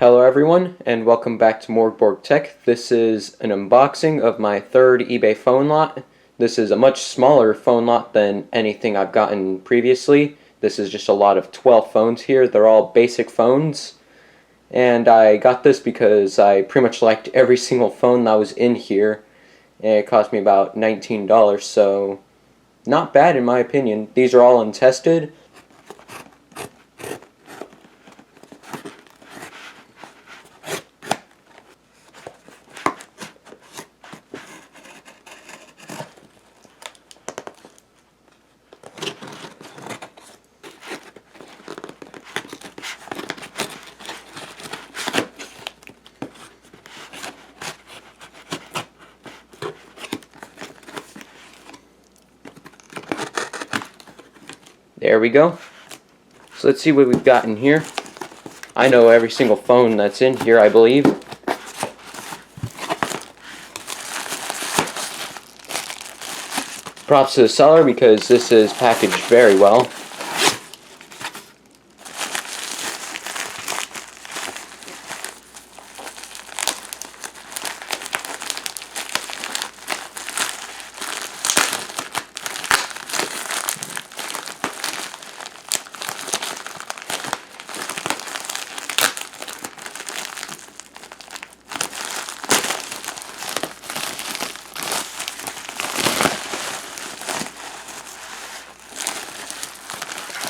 Hello everyone, and welcome back to MORGBORG Tech. This is an unboxing of my third eBay phone lot. This is a much smaller phone lot than anything I've gotten previously. This is just a lot of 12 phones here. They're all basic phones. And I got this because I pretty much liked every single phone that was in here. And it cost me about $19, so not bad in my opinion. These are all untested. There we go. So let's see what we've got in here. I know every single phone that's in here, I believe. Props to the seller because this is packaged very well.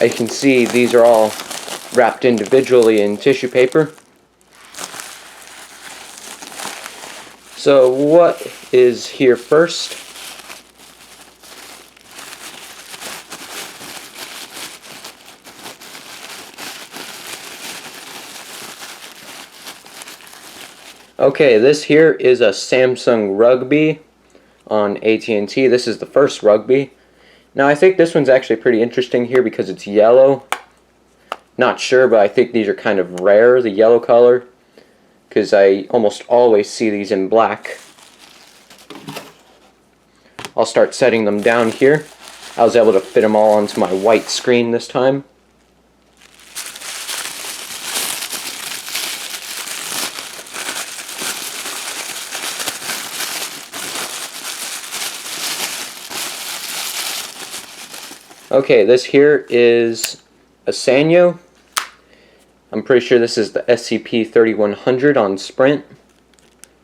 As you can see, these are all wrapped individually in tissue paper. So what is here first? Okay, this here is a Samsung Rugby on AT&T. This is the first Rugby. Now I think this one's actually pretty interesting here because it's yellow. Not sure, but I think these are kind of rare, the yellow color, because I almost always see these in black. I'll start setting them down here. I was able to fit them all onto my white screen this time. Okay, this here is a Sanyo. I'm pretty sure this is the SCP-3100 on Sprint,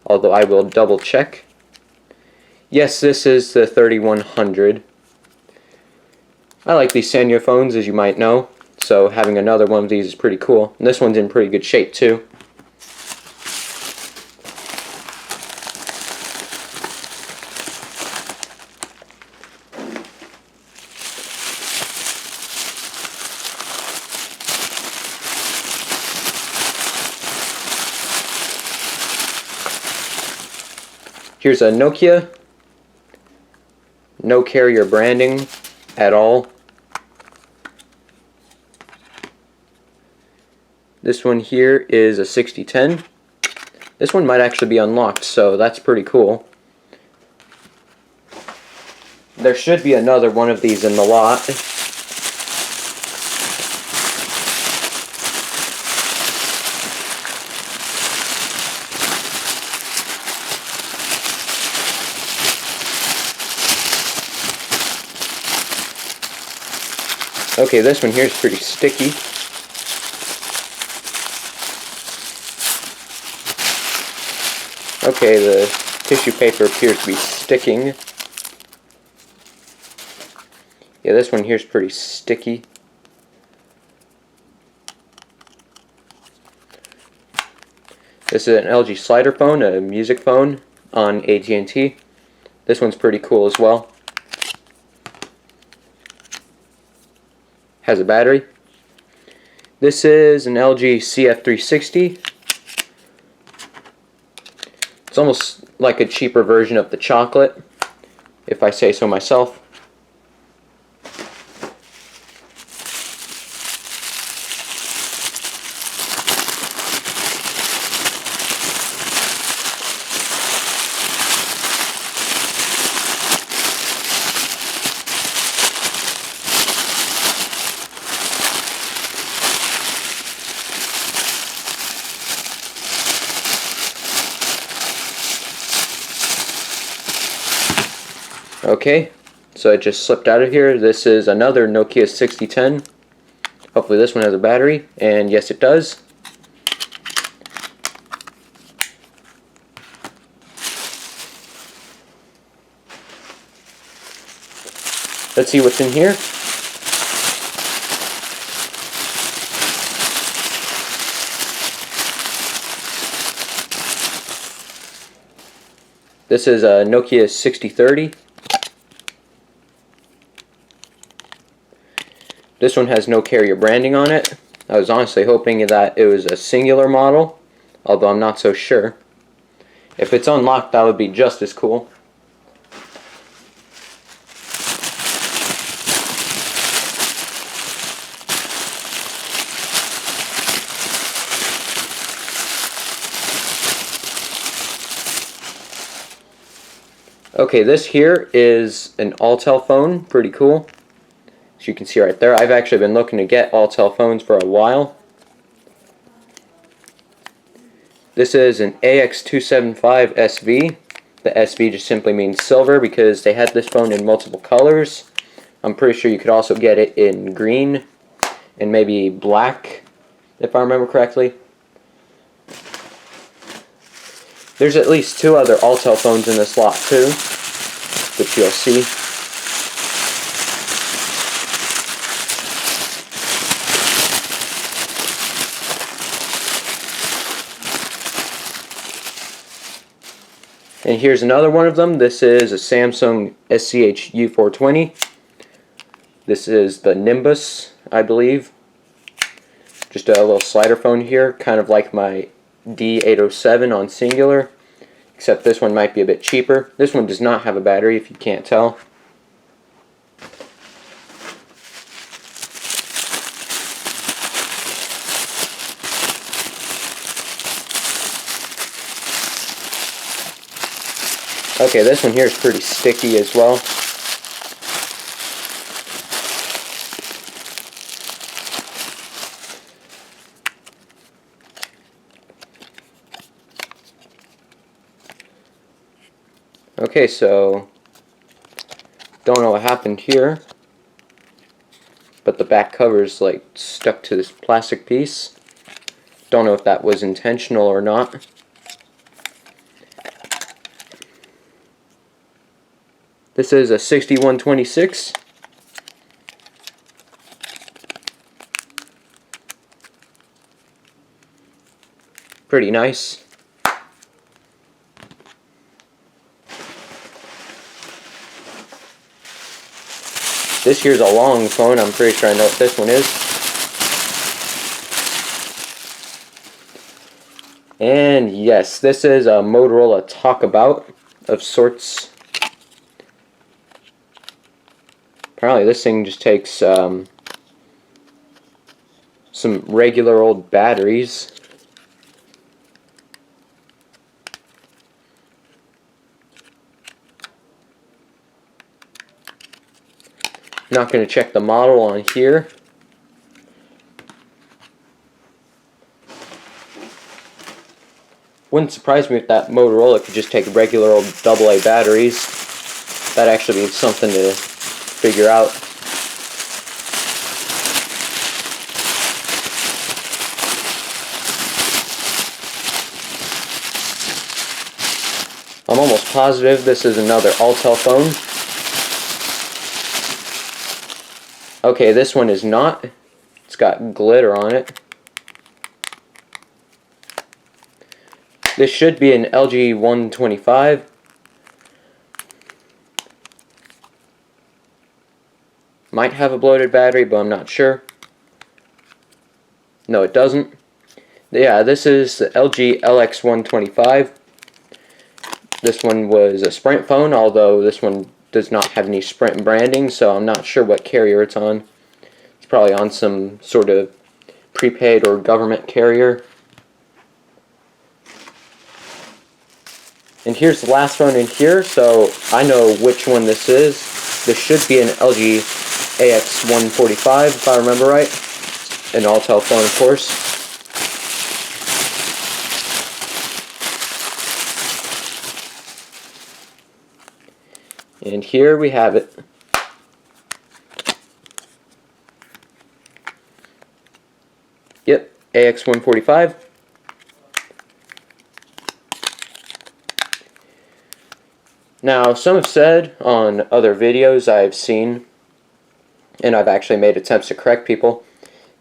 although I will double check. Yes, this is the 3100. I like these Sanyo phones, as you might know, so having another one of these is pretty cool. And this one's in pretty good shape too. Here's a Nokia. No carrier branding at all. This one here is a 6010. This one might actually be unlocked, so that's pretty cool. There should be another one of these in the lot. Okay, this one here is pretty sticky. Okay, the tissue paper appears to be sticking. Yeah, this one here is pretty sticky. This is an LG slider phone, a music phone on AT&T. This one's pretty cool as well. Has a battery. This is an LG CF360. It's almost like a cheaper version of the chocolate, if I say so myself. Okay, so it just slipped out of here. This is another Nokia 6010. Hopefully this one has a battery, and yes it does. Let's see what's in here. This is a Nokia 6030. This one has no carrier branding on it. I was honestly hoping that it was a singular model, although I'm not so sure. If it's unlocked, that would be just as cool. Okay, this here is an Alltel phone, pretty cool. As you can see right there, I've actually been looking to get Alltel phones for a while. This is an AX275 SV. The SV just simply means silver because they had this phone in multiple colors. I'm pretty sure you could also get it in green and maybe black, if I remember correctly. There's at least 2 other Alltel phones in this lot too, which you'll see. And here's another one of them. This is a Samsung SCH U420. This is the Nimbus, I believe. Just a little slider phone here, kind of like my D807 on Singular, except this one might be a bit cheaper. This one does not have a battery, if you can't tell. Okay, this one here is pretty sticky as well. Okay, so don't know what happened here, but the back cover is like stuck to this plastic piece. Don't know if that was intentional or not. This is a 6126. Pretty nice. This here's a long phone. I'm pretty sure I know what this one is. And yes, this is a Motorola Talkabout of sorts. Apparently this thing just takes some regular old batteries. Not going to check the model on here. Wouldn't surprise me if that Motorola could just take regular old AA batteries. That'd actually be something to figure out. I'm almost positive this is another Alltel phone. Okay, this one is not. It's got glitter on it. This should be an LG 125. Might have a bloated battery, but I'm not sure. No, it doesn't. Yeah, this is the LG LX 125. This one was a Sprint phone, although this one does not have any Sprint branding, so I'm not sure what carrier it's on. It's probably on some sort of prepaid or government carrier. And here's the last phone in here, so I know which one this is. This should be an LG AX145, if I remember right. An Alltel phone, of course. And here we have it. Yep, AX145. Now, some have said on other videos I've seen, and I've actually made attempts to correct people,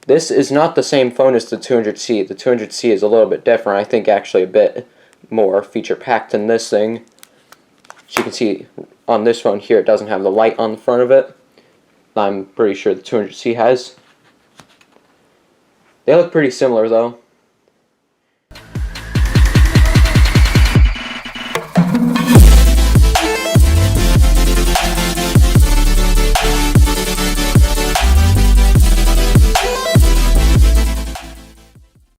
this is not the same phone as the 200C. The 200C is a little bit different. I think actually a bit more feature-packed than this thing. As you can see on this phone here, it doesn't have the light on the front of it. I'm pretty sure the 200C has. They look pretty similar though.